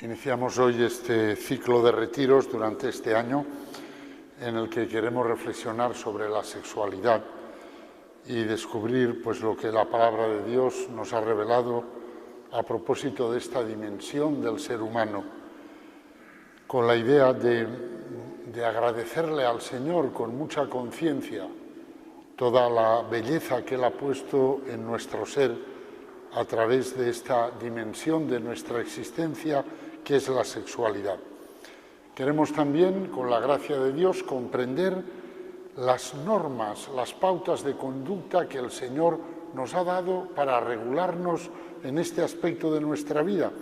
Iniciamos hoy este ciclo de retiros durante este año en el que queremos reflexionar sobre la sexualidad y descubrir pues, lo que la palabra de Dios nos ha revelado a propósito de esta dimensión del ser humano, con la idea de agradecerle al Señor con mucha conciencia toda la belleza que Él ha puesto en nuestro ser a través de esta dimensión de nuestra existencia que es la sexualidad. Queremos también, con la gracia de Dios, comprender las normas, las pautas de conducta que el Señor nos ha dado para regularnos en este aspecto de nuestra vida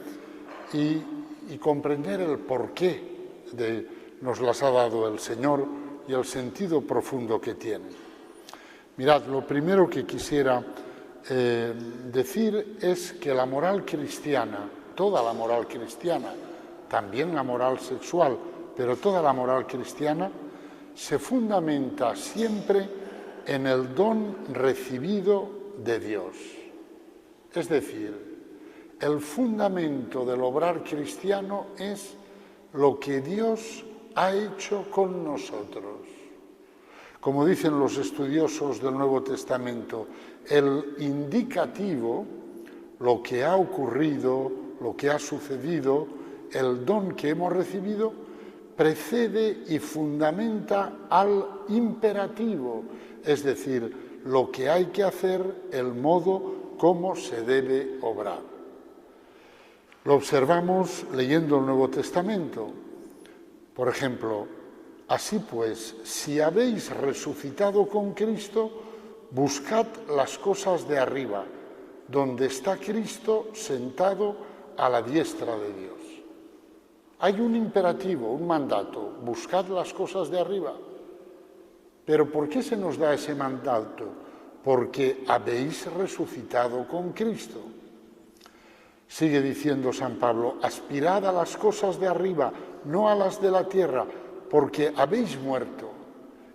y comprender el porqué nos las ha dado el Señor y el sentido profundo que tienen. Mirad, lo primero que quisiera decir es que la moral cristiana, toda la moral cristiana, también la moral sexual, pero toda la moral cristiana, se fundamenta siempre en el don recibido de Dios. Es decir, el fundamento del obrar cristiano es lo que Dios ha hecho con nosotros. Como dicen los estudiosos del Nuevo Testamento, el indicativo, lo que ha ocurrido, lo que ha sucedido, el don que hemos recibido, precede y fundamenta al imperativo, es decir, lo que hay que hacer, el modo como se debe obrar. Lo observamos leyendo el Nuevo Testamento. Por ejemplo, así pues, si habéis resucitado con Cristo, buscad las cosas de arriba, donde está Cristo sentado a la diestra de Dios. Hay un imperativo, un mandato, buscad las cosas de arriba. ¿Pero por qué se nos da ese mandato? Porque habéis resucitado con Cristo. Sigue diciendo San Pablo, aspirad a las cosas de arriba, no a las de la tierra, porque habéis muerto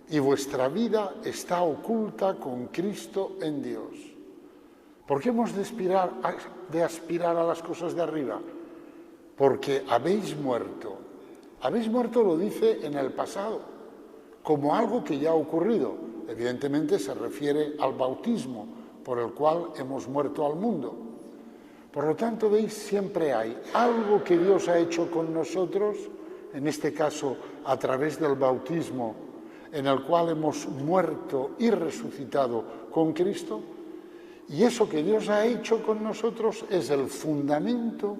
y vuestra vida está oculta con Cristo en Dios. ¿Por qué hemos de aspirar a las cosas de arriba? Porque habéis muerto. Habéis muerto lo dice en el pasado, como algo que ya ha ocurrido. Evidentemente se refiere al bautismo, por el cual hemos muerto al mundo. Por lo tanto, veis, siempre hay algo que Dios ha hecho con nosotros, en este caso a través del bautismo, en el cual hemos muerto y resucitado con Cristo, y eso que Dios ha hecho con nosotros es el fundamento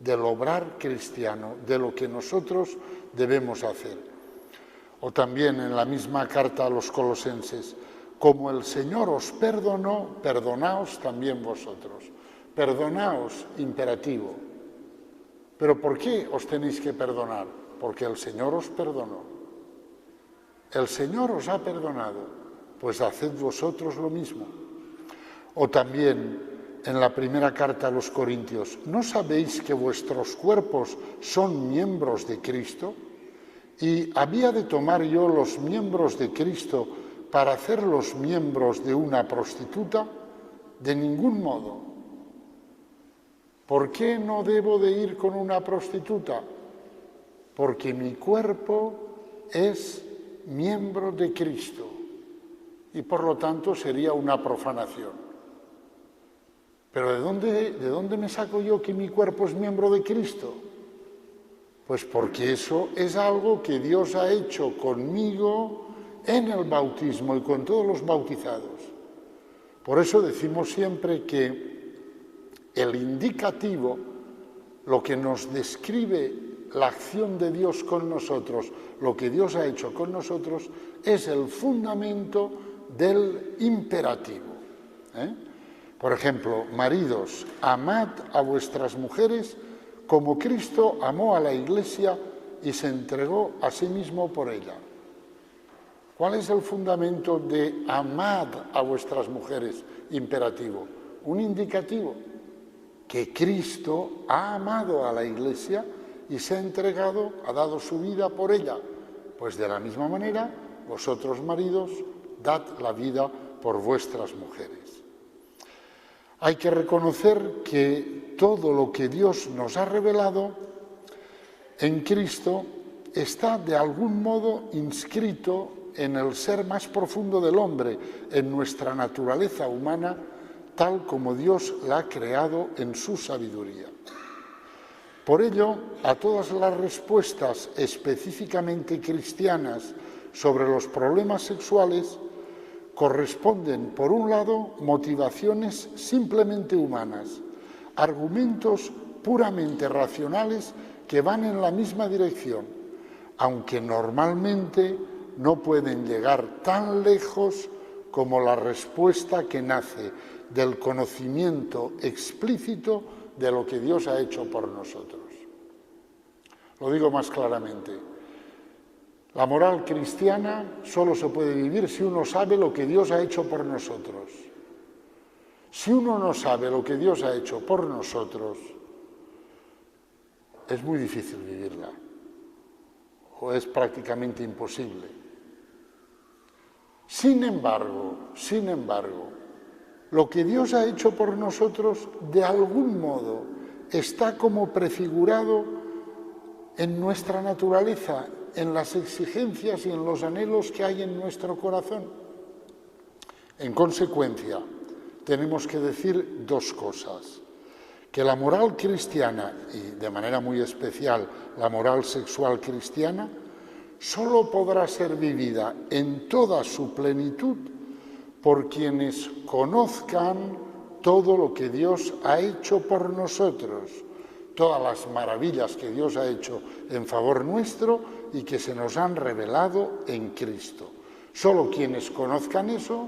del obrar cristiano, de lo que nosotros debemos hacer. O también en la misma carta a los Colosenses, como el Señor os perdonó, perdonaos también vosotros. Perdonaos, imperativo. ¿Pero por qué os tenéis que perdonar? Porque el Señor os perdonó. El Señor os ha perdonado, pues haced vosotros lo mismo. O también en la primera carta a los Corintios, ¿no sabéis que vuestros cuerpos son miembros de Cristo? ¿Y había de tomar yo los miembros de Cristo para hacerlos miembros de una prostituta? De ningún modo. ¿Por qué no debo de ir con una prostituta? Porque mi cuerpo es miembro de Cristo y por lo tanto sería una profanación. ¿Pero de dónde me saco yo que mi cuerpo es miembro de Cristo? Pues porque eso es algo que Dios ha hecho conmigo en el bautismo y con todos los bautizados. Por eso decimos siempre que el indicativo, lo que nos describe la acción de Dios con nosotros, lo que Dios ha hecho con nosotros, es el fundamento del imperativo. Por ejemplo, maridos, amad a vuestras mujeres como Cristo amó a la Iglesia y se entregó a sí mismo por ella. ¿Cuál es el fundamento de amad a vuestras mujeres? Imperativo. Un indicativo. Que Cristo ha amado a la Iglesia y se ha entregado, ha dado su vida por ella. Pues de la misma manera, vosotros maridos, dad la vida por vuestras mujeres. Hay que reconocer que todo lo que Dios nos ha revelado en Cristo está de algún modo inscrito en el ser más profundo del hombre, en nuestra naturaleza humana, tal como Dios la ha creado en su sabiduría. Por ello, a todas las respuestas específicamente cristianas sobre los problemas sexuales corresponden, por un lado, motivaciones simplemente humanas, argumentos puramente racionales que van en la misma dirección, aunque normalmente no pueden llegar tan lejos como la respuesta que nace del conocimiento explícito de lo que Dios ha hecho por nosotros. Lo digo más claramente. La moral cristiana solo se puede vivir si uno sabe lo que Dios ha hecho por nosotros. Si uno no sabe lo que Dios ha hecho por nosotros, es muy difícil vivirla, o es prácticamente imposible. Sin embargo, lo que Dios ha hecho por nosotros, de algún modo, está como prefigurado en nuestra naturaleza, en las exigencias y en los anhelos que hay en nuestro corazón. En consecuencia, tenemos que decir dos cosas: que la moral cristiana, y de manera muy especial la moral sexual cristiana, solo podrá ser vivida en toda su plenitud por quienes conozcan todo lo que Dios ha hecho por nosotros, todas las maravillas que Dios ha hecho en favor nuestro y que se nos han revelado en Cristo. Solo quienes conozcan eso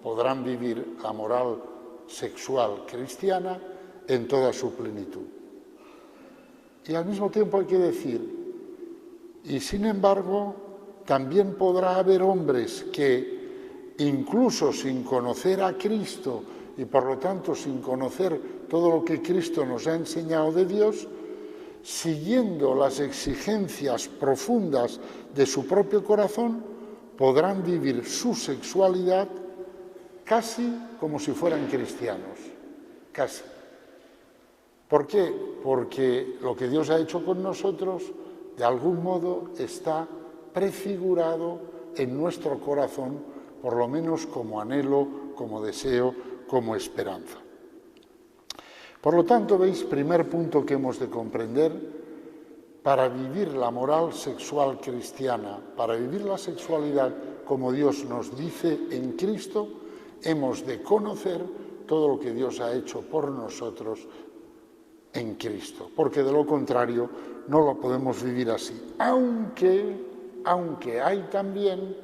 podrán vivir la moral sexual cristiana en toda su plenitud. Y al mismo tiempo hay que decir, y sin embargo, también podrá haber hombres que, incluso sin conocer a Cristo y por lo tanto sin conocer todo lo que Cristo nos ha enseñado de Dios, siguiendo las exigencias profundas de su propio corazón, podrán vivir su sexualidad casi como si fueran cristianos, casi. ¿Por qué? Porque lo que Dios ha hecho con nosotros, de algún modo, está prefigurado en nuestro corazón, por lo menos como anhelo, como deseo, como esperanza. Por lo tanto, veis, primer punto que hemos de comprender: para vivir la moral sexual cristiana, para vivir la sexualidad como Dios nos dice en Cristo, hemos de conocer todo lo que Dios ha hecho por nosotros en Cristo, porque de lo contrario no lo podemos vivir así, aunque hay también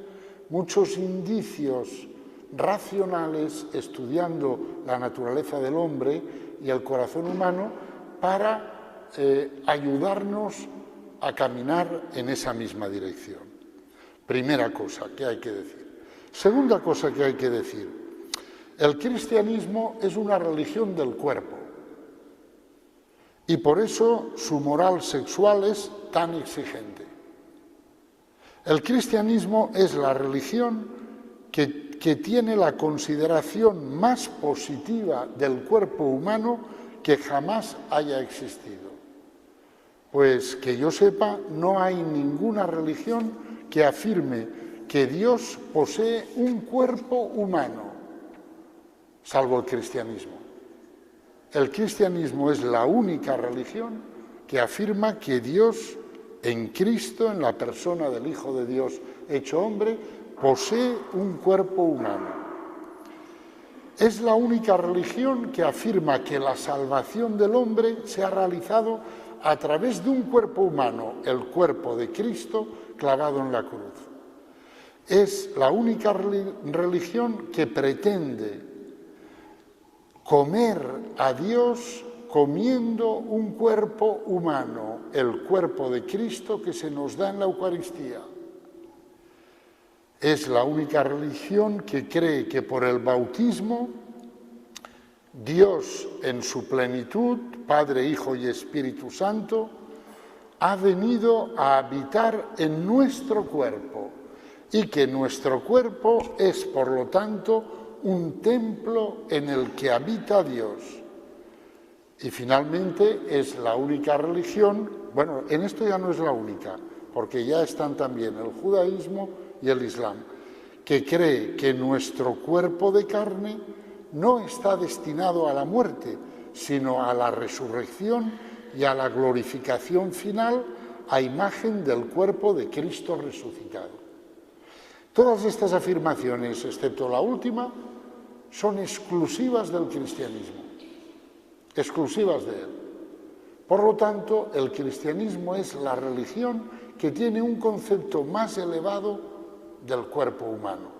muchos indicios racionales estudiando la naturaleza del hombre y el corazón humano para ayudarnos a caminar en esa misma dirección. Primera cosa que hay que decir. Segunda cosa que hay que decir: el cristianismo es una religión del cuerpo y por eso su moral sexual es tan exigente. El cristianismo es la religión que tiene la consideración más positiva del cuerpo humano que jamás haya existido. Pues que yo sepa, no hay ninguna religión que afirme que Dios posee un cuerpo humano, salvo el cristianismo. El cristianismo es la única religión que afirma que Dios, en Cristo, en la persona del Hijo de Dios hecho hombre, posee un cuerpo humano. Es la única religión que afirma que la salvación del hombre se ha realizado a través de un cuerpo humano, el cuerpo de Cristo clavado en la cruz. Es la única religión que pretende comer a Dios comiendo un cuerpo humano, el cuerpo de Cristo que se nos da en la Eucaristía. Es la única religión que cree que por el bautismo Dios en su plenitud, Padre, Hijo y Espíritu Santo, ha venido a habitar en nuestro cuerpo y que nuestro cuerpo es, por lo tanto, un templo en el que habita Dios. Y finalmente es la única religión, bueno, en esto ya no es la única, porque ya están también el judaísmo y el islam, que cree que nuestro cuerpo de carne no está destinado a la muerte, sino a la resurrección y a la glorificación final a imagen del cuerpo de Cristo resucitado. Todas estas afirmaciones, excepto la última, son exclusivas del cristianismo, exclusivas de él. Por lo tanto, el cristianismo es la religión que tiene un concepto más elevado del cuerpo humano.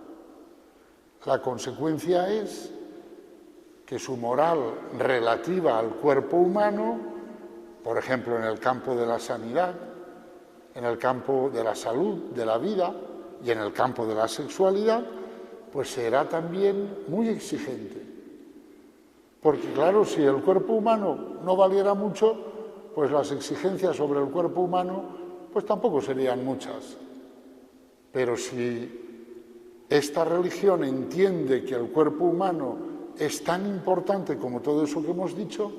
La consecuencia es que su moral relativa al cuerpo humano, por ejemplo, en el campo de la sanidad, en el campo de la salud, de la vida y en el campo de la sexualidad, pues será también muy exigente. Porque claro, si el cuerpo humano no valiera mucho, pues las exigencias sobre el cuerpo humano pues tampoco serían muchas. Pero si esta religión entiende que el cuerpo humano es tan importante como todo eso que hemos dicho,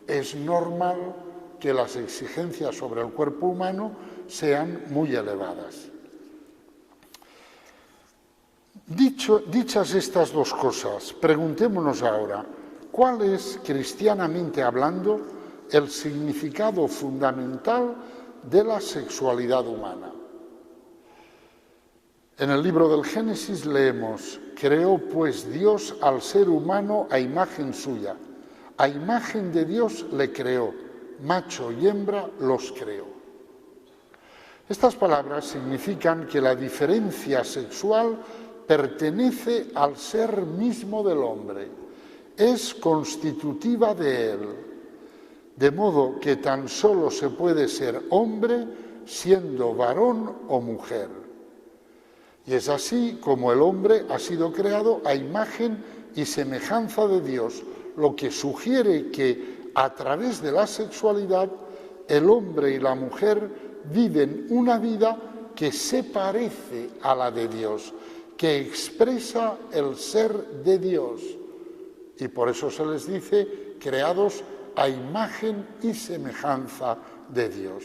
es normal que las exigencias sobre el cuerpo humano sean muy elevadas. Dichas estas dos cosas, preguntémonos ahora, ¿cuál es, cristianamente hablando, el significado fundamental de la sexualidad humana? En el libro del Génesis leemos: creó pues Dios al ser humano a imagen suya, a imagen de Dios le creó, macho y hembra los creó. Estas palabras significan que la diferencia sexual pertenece al ser mismo del hombre, es constitutiva de él, de modo que tan solo se puede ser hombre siendo varón o mujer. Y es así como el hombre ha sido creado a imagen y semejanza de Dios, lo que sugiere que a través de la sexualidad el hombre y la mujer viven una vida que se parece a la de Dios, que expresa el ser de Dios. Y por eso se les dice creados a imagen y semejanza de Dios.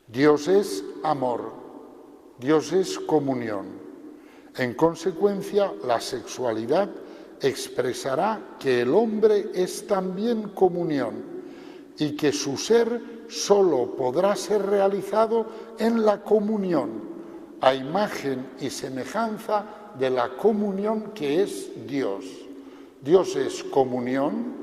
Dios es amor, Dios es comunión. En consecuencia, la sexualidad expresará que el hombre es también comunión y que su ser solo podrá ser realizado en la comunión, a imagen y semejanza de la comunión que es Dios. Dios es comunión,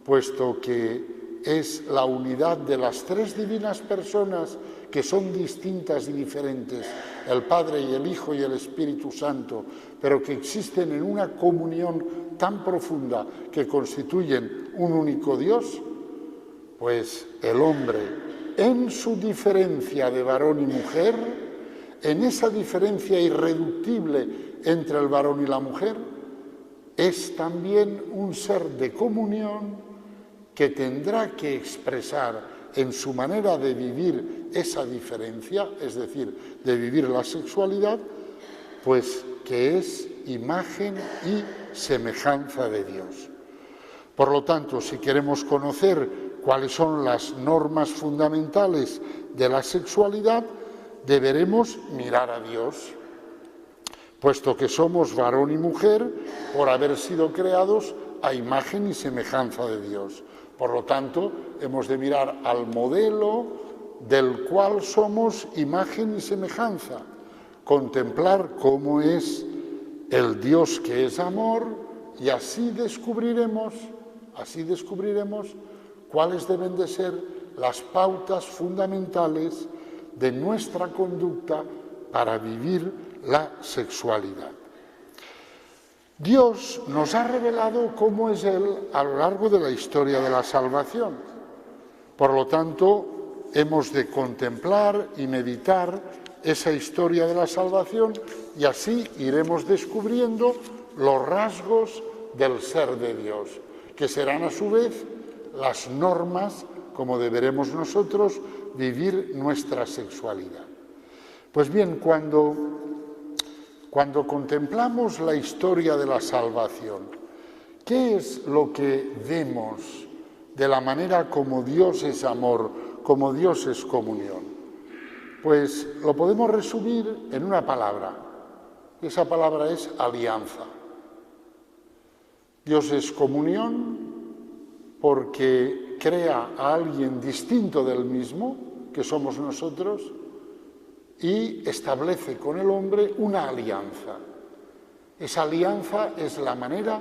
puesto que es la unidad de las tres divinas personas que son distintas y diferentes, el Padre y el Hijo y el Espíritu Santo, pero que existen en una comunión tan profunda que constituyen un único Dios, pues el hombre, en su diferencia de varón y mujer, en esa diferencia irreductible entre el varón y la mujer, es también un ser de comunión que tendrá que expresar en su manera de vivir esa diferencia, es decir, de vivir la sexualidad, pues que es imagen y semejanza de Dios. Por lo tanto, si queremos conocer cuáles son las normas fundamentales de la sexualidad, deberemos mirar a Dios, puesto que somos varón y mujer por haber sido creados a imagen y semejanza de Dios. Por lo tanto, hemos de mirar al modelo del cual somos imagen y semejanza, contemplar cómo es el Dios que es amor, y así descubriremos cuáles deben de ser las pautas fundamentales de nuestra conducta para vivir la sexualidad. Dios nos ha revelado cómo es Él a lo largo de la historia de la salvación. Por lo tanto, hemos de contemplar y meditar esa historia de la salvación y así iremos descubriendo los rasgos del ser de Dios, que serán a su vez las normas como deberemos nosotros vivir nuestra sexualidad. Pues bien, cuando contemplamos la historia de la salvación, ¿qué es lo que vemos de la manera como Dios es amor, como Dios es comunión? Pues lo podemos resumir en una palabra, y esa palabra es alianza. Dios es comunión porque crea a alguien distinto del mismo, que somos nosotros, y establece con el hombre una alianza. Esa alianza es la manera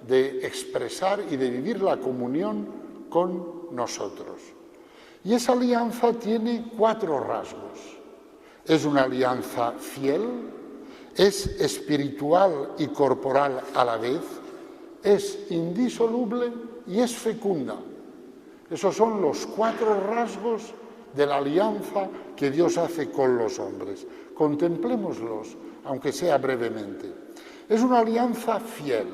de expresar y de vivir la comunión con nosotros. Y esa alianza tiene 4 rasgos. Es una alianza fiel, es espiritual y corporal a la vez, es indisoluble y es fecunda. Esos son los 4 rasgos de la alianza que Dios hace con los hombres. Contemplémoslos, aunque sea brevemente. Es una alianza fiel.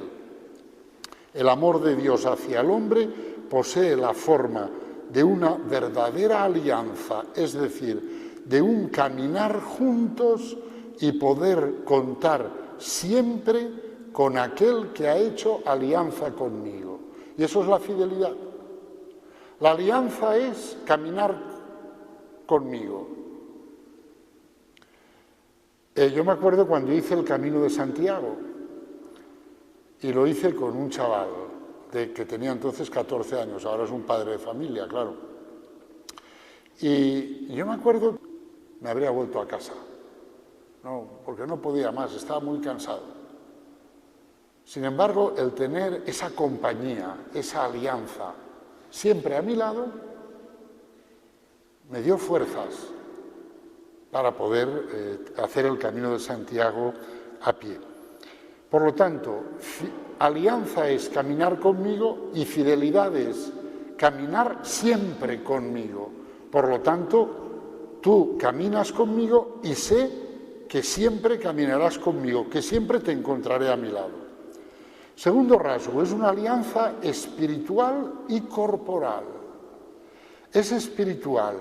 El amor de Dios hacia el hombre posee la forma de una verdadera alianza, es decir, de un caminar juntos y poder contar siempre con aquel que ha hecho alianza conmigo. Y eso es la fidelidad. La alianza es caminar conmigo. Yo me acuerdo cuando hice el Camino de Santiago, y lo hice con un chaval que tenía entonces 14 años, ahora es un padre de familia, claro. Y yo me acuerdo, me habría vuelto a casa, porque no podía más, estaba muy cansado. Sin embargo, el tener esa compañía, esa alianza, siempre a mi lado, me dio fuerzas para poder hacer el Camino de Santiago a pie. Por lo tanto, alianza es caminar conmigo y fidelidad es caminar siempre conmigo. Por lo tanto, tú caminas conmigo y sé que siempre caminarás conmigo, que siempre te encontraré a mi lado. Segundo rasgo, es una alianza espiritual y corporal. Es espiritual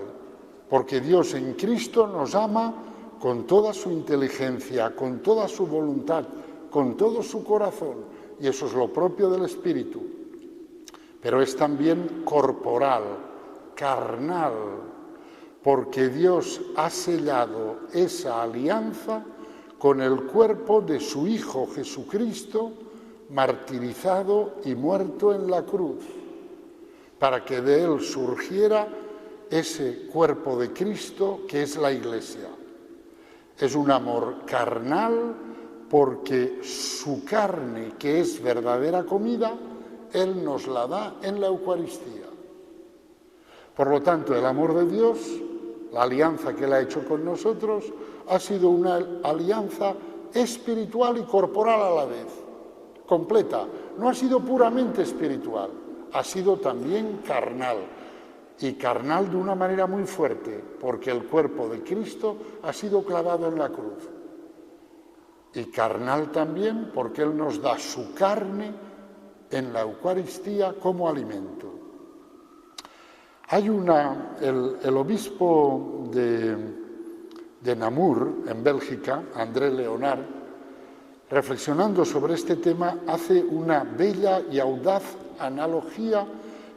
porque Dios en Cristo nos ama con toda su inteligencia, con toda su voluntad, con todo su corazón, y eso es lo propio del Espíritu. Pero es también corporal, carnal, porque Dios ha sellado esa alianza con el cuerpo de su Hijo Jesucristo, martirizado y muerto en la cruz, para que de él surgiera ese cuerpo de Cristo que es la Iglesia. Es un amor carnal porque su carne, que es verdadera comida, Él nos la da en la Eucaristía. Por lo tanto, el amor de Dios, la alianza que Él ha hecho con nosotros, ha sido una alianza espiritual y corporal a la vez, completa. No ha sido puramente espiritual, ha sido también carnal. Y carnal de una manera muy fuerte, porque el cuerpo de Cristo ha sido clavado en la cruz. Y carnal también porque Él nos da su carne en la Eucaristía como alimento. Hay el obispo de Namur, en Bélgica, André Leonard, reflexionando sobre este tema, hace una bella y audaz analogía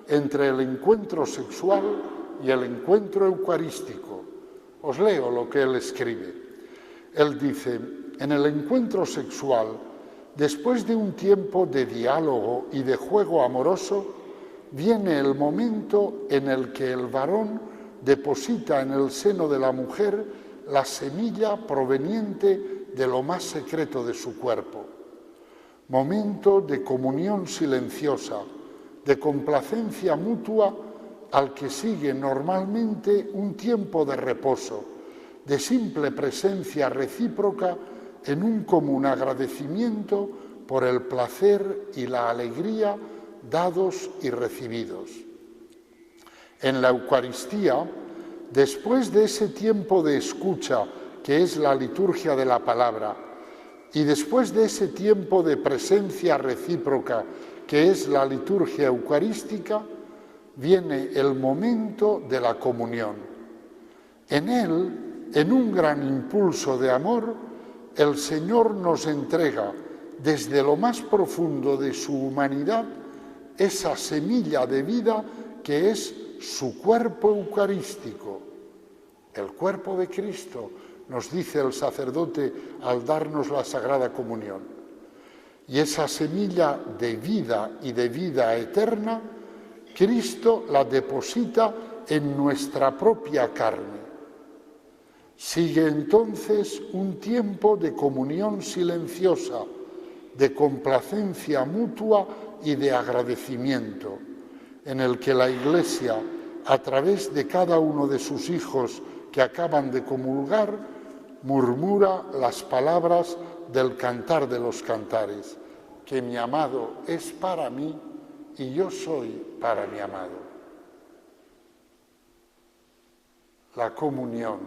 entre el encuentro sexual y el encuentro eucarístico. Os leo lo que él escribe. Él dice: en el encuentro sexual, después de un tiempo de diálogo y de juego amoroso, viene el momento en el que el varón deposita en el seno de la mujer la semilla proveniente de lo más secreto de su cuerpo. Momento de comunión silenciosa, de complacencia mutua, al que sigue normalmente un tiempo de reposo, de simple presencia recíproca en un común agradecimiento por el placer y la alegría dados y recibidos. En la Eucaristía, después de ese tiempo de escucha que es la liturgia de la palabra, y después de ese tiempo de presencia recíproca que es la liturgia eucarística, viene el momento de la comunión. En él, en un gran impulso de amor, el Señor nos entrega desde lo más profundo de su humanidad esa semilla de vida que es su cuerpo eucarístico, el cuerpo de Cristo, nos dice el sacerdote al darnos la Sagrada Comunión. Y esa semilla de vida y de vida eterna, Cristo la deposita en nuestra propia carne. Sigue entonces un tiempo de comunión silenciosa, de complacencia mutua y de agradecimiento, en el que la Iglesia, a través de cada uno de sus hijos que acaban de comulgar, murmura las palabras del Cantar de los Cantares, que mi amado es para mí y yo soy para mi amado. La comunión,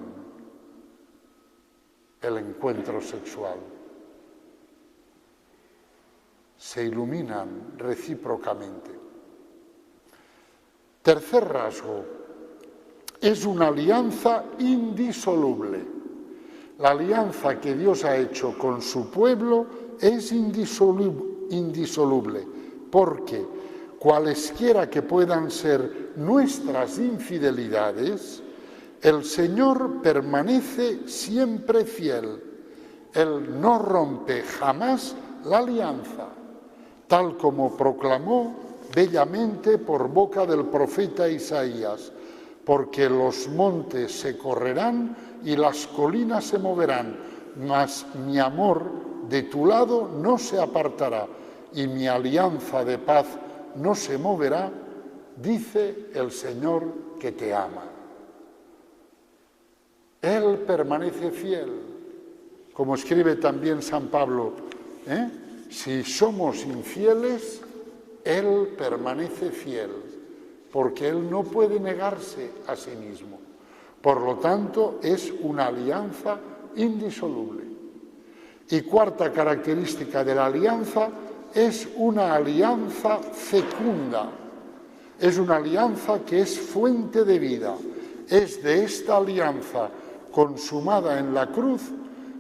el encuentro sexual, se iluminan recíprocamente. Tercer rasgo, es una alianza indisoluble. La alianza que Dios ha hecho con su pueblo es indisoluble, porque cualesquiera que puedan ser nuestras infidelidades, el Señor permanece siempre fiel. Él no rompe jamás la alianza, tal como proclamó bellamente por boca del profeta Isaías, porque los montes se correrán y las colinas se moverán, mas mi amor de tu lado no se apartará y mi alianza de paz no se moverá, dice el Señor que te ama. Él permanece fiel, como escribe también San Pablo, si somos infieles, Él permanece fiel, porque Él no puede negarse a sí mismo. Por lo tanto, es una alianza indisoluble. Y cuarta característica de la alianza, es una alianza fecunda. Es una alianza que es fuente de vida. Es de esta alianza consumada en la cruz,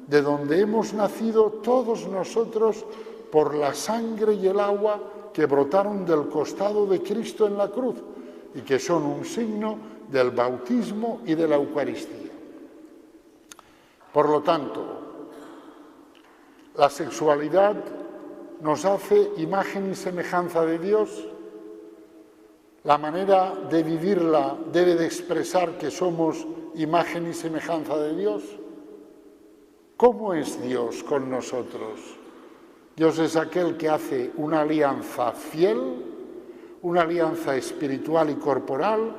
de donde hemos nacido todos nosotros por la sangre y el agua que brotaron del costado de Cristo en la cruz y que son un signo del bautismo y de la Eucaristía. Por lo tanto, la sexualidad nos hace imagen y semejanza de Dios. La manera de vivirla debe de expresar que somos imagen y semejanza de Dios. ¿Cómo es Dios con nosotros? Dios es aquel que hace una alianza fiel, una alianza espiritual y corporal,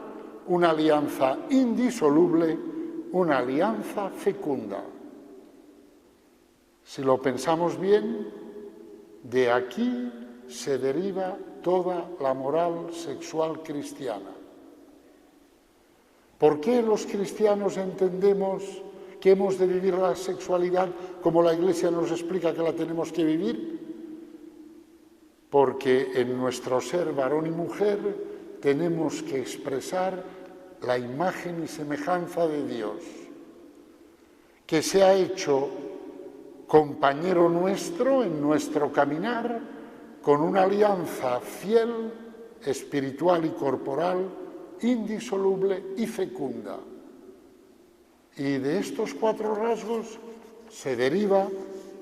una alianza indisoluble, una alianza fecunda. Si lo pensamos bien, de aquí se deriva toda la moral sexual cristiana. ¿Por qué los cristianos entendemos que hemos de vivir la sexualidad como la Iglesia nos explica que la tenemos que vivir? Porque en nuestro ser varón y mujer tenemos que expresar la imagen y semejanza de Dios, que se ha hecho compañero nuestro en nuestro caminar, con una alianza fiel, espiritual y corporal, indisoluble y fecunda. Y de estos cuatro rasgos se deriva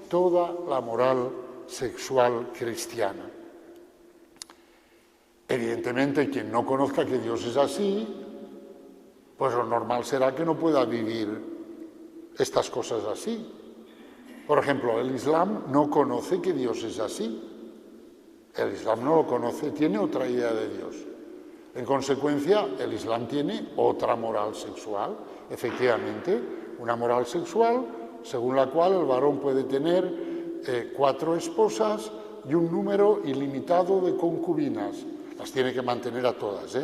toda la moral sexual cristiana. Evidentemente, quien no conozca que Dios es así, pues lo normal será que no pueda vivir estas cosas así. Por ejemplo, el Islam no conoce que Dios es así. El Islam no lo conoce, tiene otra idea de Dios. En consecuencia, el Islam tiene otra moral sexual, efectivamente, una moral sexual según la cual el varón puede tener 4 esposas y un número ilimitado de concubinas. Las tiene que mantener a todas,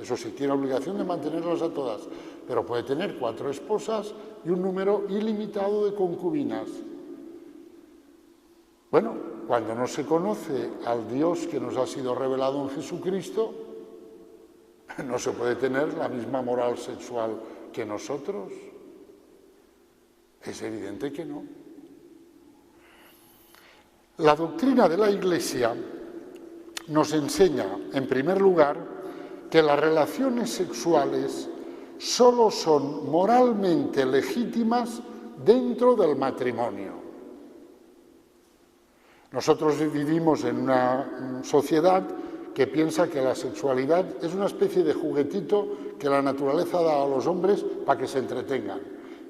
Eso sí, tiene obligación de mantenerlas a todas, pero puede tener 4 esposas y un número ilimitado de concubinas. Bueno, cuando no se conoce al Dios que nos ha sido revelado en Jesucristo, no se puede tener la misma moral sexual que nosotros. Es evidente que no. La doctrina de la Iglesia nos enseña, en primer lugar, que las relaciones sexuales solo son moralmente legítimas dentro del matrimonio. Nosotros vivimos en una sociedad que piensa que la sexualidad es una especie de juguetito que la naturaleza da a los hombres para que se entretengan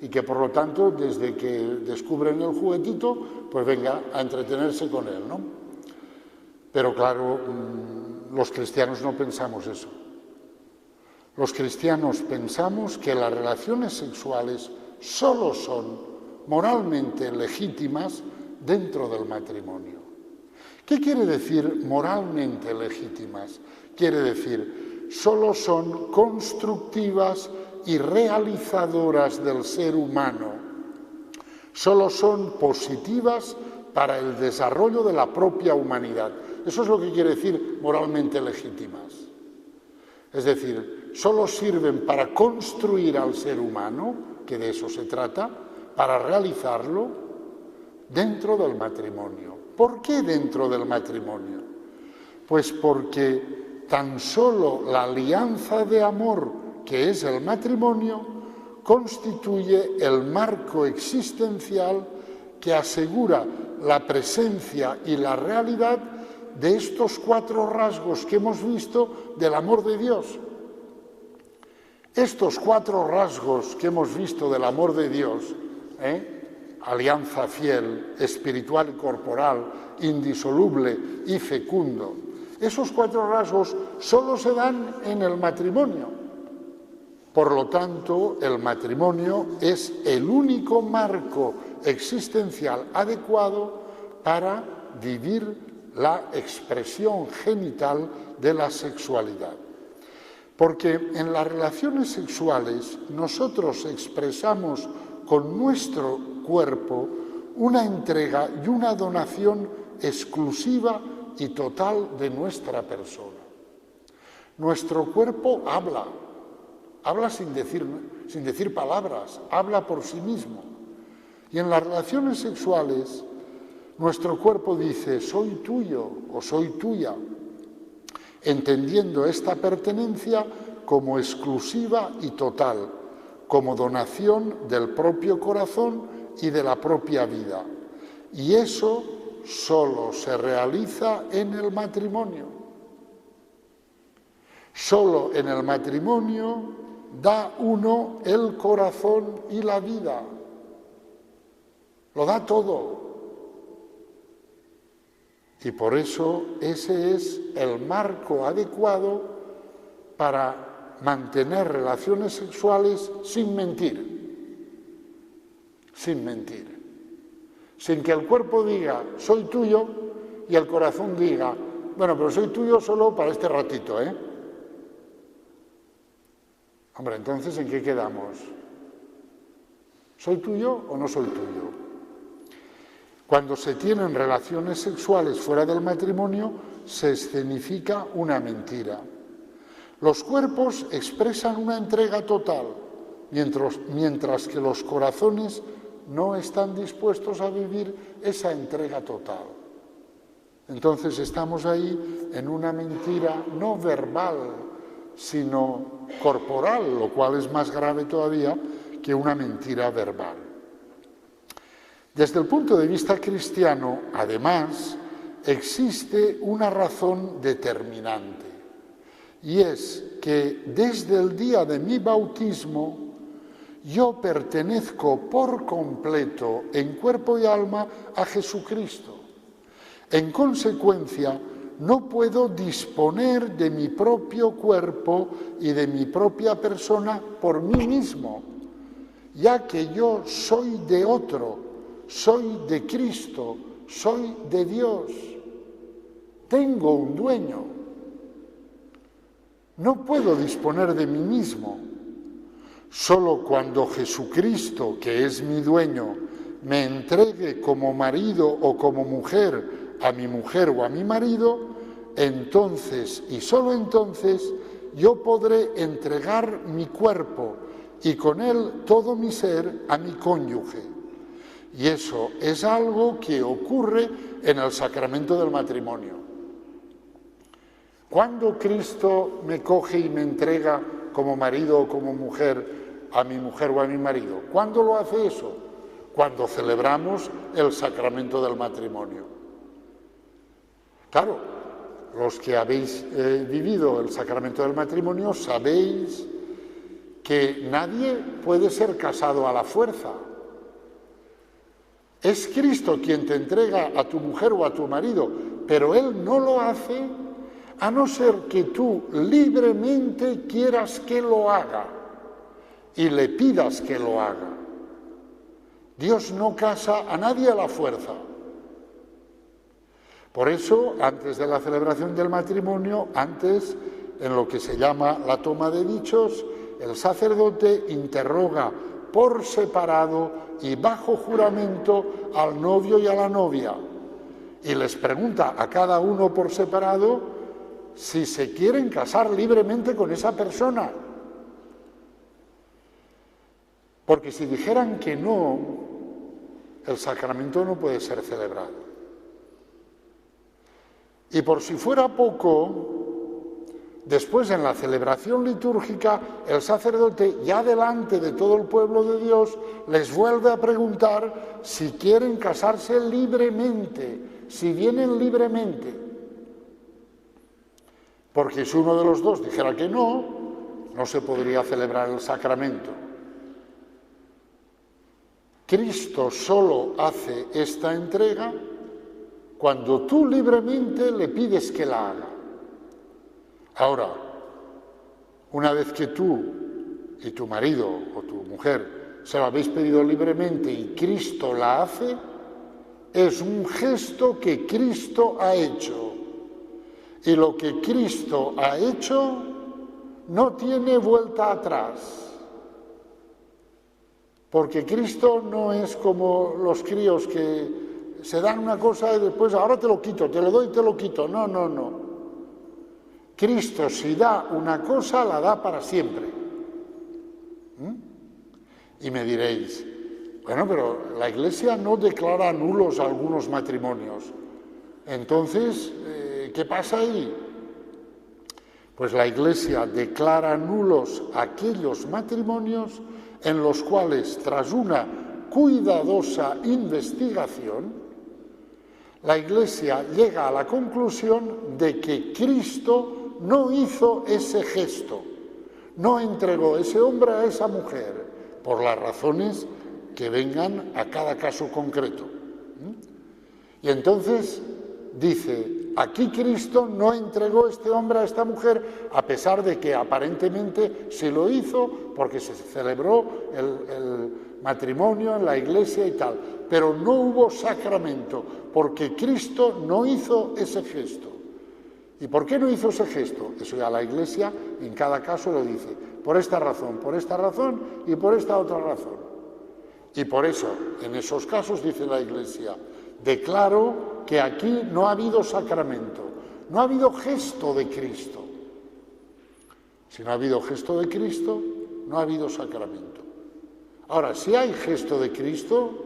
y que por lo tanto desde que descubren el juguetito pues venga a entretenerse con él, ¿no? Pero claro, los cristianos no pensamos eso. Los cristianos pensamos que las relaciones sexuales solo son moralmente legítimas dentro del matrimonio. ¿Qué quiere decir moralmente legítimas? Quiere decir, solo son constructivas y realizadoras del ser humano. Solo son positivas para el desarrollo de la propia humanidad. Eso es lo que quiere decir moralmente legítimas. Es decir, solo sirven para construir al ser humano, que de eso se trata, para realizarlo dentro del matrimonio. ¿Por qué dentro del matrimonio? Pues porque tan solo la alianza de amor que es el matrimonio constituye el marco existencial que asegura la presencia y la realidad de estos 4 rasgos que hemos visto del amor de Dios. Estos 4 rasgos que hemos visto del amor de Dios, alianza fiel, espiritual y corporal, indisoluble y fecundo, esos 4 rasgos solo se dan en el matrimonio. Por lo tanto, el matrimonio es el único marco existencial adecuado para vivir la expresión genital de la sexualidad. Porque en las relaciones sexuales nosotros expresamos con nuestro cuerpo una entrega y una donación exclusiva y total de nuestra persona. Nuestro cuerpo habla sin decir palabras, habla por sí mismo. Y en las relaciones sexuales nuestro cuerpo dice, soy tuyo o soy tuya, entendiendo esta pertenencia como exclusiva y total, como donación del propio corazón y de la propia vida. Y eso solo se realiza en el matrimonio. Solo en el matrimonio da uno el corazón y la vida. Lo da todo. Y por eso ese es el marco adecuado para mantener relaciones sexuales sin mentir. Sin mentir. Sin que el cuerpo diga, soy tuyo, y el corazón diga, bueno, pero soy tuyo solo para este ratito, ¿eh? Hombre, entonces, ¿en qué quedamos? ¿Soy tuyo o no soy tuyo? Cuando se tienen relaciones sexuales fuera del matrimonio, se escenifica una mentira. Los cuerpos expresan una entrega total, mientras que los corazones no están dispuestos a vivir esa entrega total. Entonces estamos ahí en una mentira no verbal, sino corporal, lo cual es más grave todavía que una mentira verbal. Desde el punto de vista cristiano, además, existe una razón determinante, y es que desde el día de mi bautismo yo pertenezco por completo en cuerpo y alma a Jesucristo. En consecuencia, no puedo disponer de mi propio cuerpo y de mi propia persona por mí mismo, ya que yo soy de otro, soy de Cristo, soy de Dios. Tengo un dueño. No puedo disponer de mí mismo. Solo cuando Jesucristo, que es mi dueño, me entregue como marido o como mujer a mi mujer o a mi marido, entonces y solo entonces yo podré entregar mi cuerpo y con él todo mi ser a mi cónyuge. Y eso es algo que ocurre en el sacramento del matrimonio. ¿Cuándo Cristo me coge y me entrega como marido o como mujer a mi mujer o a mi marido? ¿Cuándo lo hace eso? Cuando celebramos el sacramento del matrimonio. Claro, los que habéis vivido el sacramento del matrimonio sabéis que nadie puede ser casado a la fuerza. Es Cristo quien te entrega a tu mujer o a tu marido, pero Él no lo hace a no ser que tú libremente quieras que lo haga y le pidas que lo haga. Dios no casa a nadie a la fuerza. Por eso, antes de la celebración del matrimonio, antes, en lo que se llama la toma de dichos, el sacerdote interroga por separado y bajo juramento al novio y a la novia y les pregunta a cada uno por separado si se quieren casar libremente con esa persona. Porque si dijeran que no, el sacramento no puede ser celebrado. Y por si fuera poco, después en la celebración litúrgica, el sacerdote, ya delante de todo el pueblo de Dios, les vuelve a preguntar si quieren casarse libremente, si vienen libremente. Porque si uno de los dos dijera que no, no se podría celebrar el sacramento. Cristo solo hace esta entrega cuando tú libremente le pides que la haga. Ahora, una vez que tú y tu marido o tu mujer se lo habéis pedido libremente y Cristo la hace, es un gesto que Cristo ha hecho. Y lo que Cristo ha hecho no tiene vuelta atrás. Porque Cristo no es como los críos que se dan una cosa y después ahora te lo quito, te lo doy y te lo quito. No, no, no. Cristo si da una cosa la da para siempre. Y me diréis, bueno, pero la Iglesia no declara nulos algunos matrimonios. Entonces, ¿qué pasa ahí? Pues la Iglesia declara nulos aquellos matrimonios en los cuales, tras una cuidadosa investigación, la Iglesia llega a la conclusión de que Cristo no hizo ese gesto, no entregó ese hombre a esa mujer, por las razones que vengan a cada caso concreto. Y entonces dice, aquí Cristo no entregó este hombre a esta mujer, a pesar de que aparentemente se lo hizo porque se celebró el matrimonio en la iglesia y tal, pero no hubo sacramento, porque Cristo no hizo ese gesto. ¿Y por qué no hizo ese gesto? Eso ya la Iglesia en cada caso lo dice, por esta razón y por esta otra razón. Y por eso, en esos casos, dice la Iglesia, declaro que aquí no ha habido sacramento, no ha habido gesto de Cristo. Si no ha habido gesto de Cristo, no ha habido sacramento. Ahora, si hay gesto de Cristo,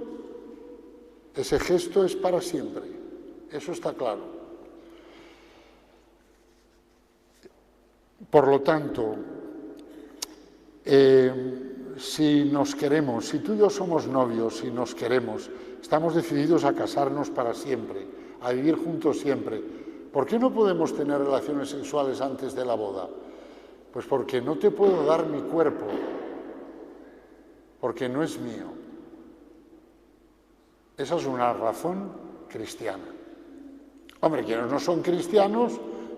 ese gesto es para siempre, eso está claro. Por lo tanto, si nos queremos, si tú y yo somos novios, si nos queremos, estamos decididos a casarnos para siempre, a vivir juntos siempre, ¿por qué no podemos tener relaciones sexuales antes de la boda? Pues porque no te puedo dar mi cuerpo, porque no es mío. Esa es una razón cristiana. Hombre, quienes no son cristianos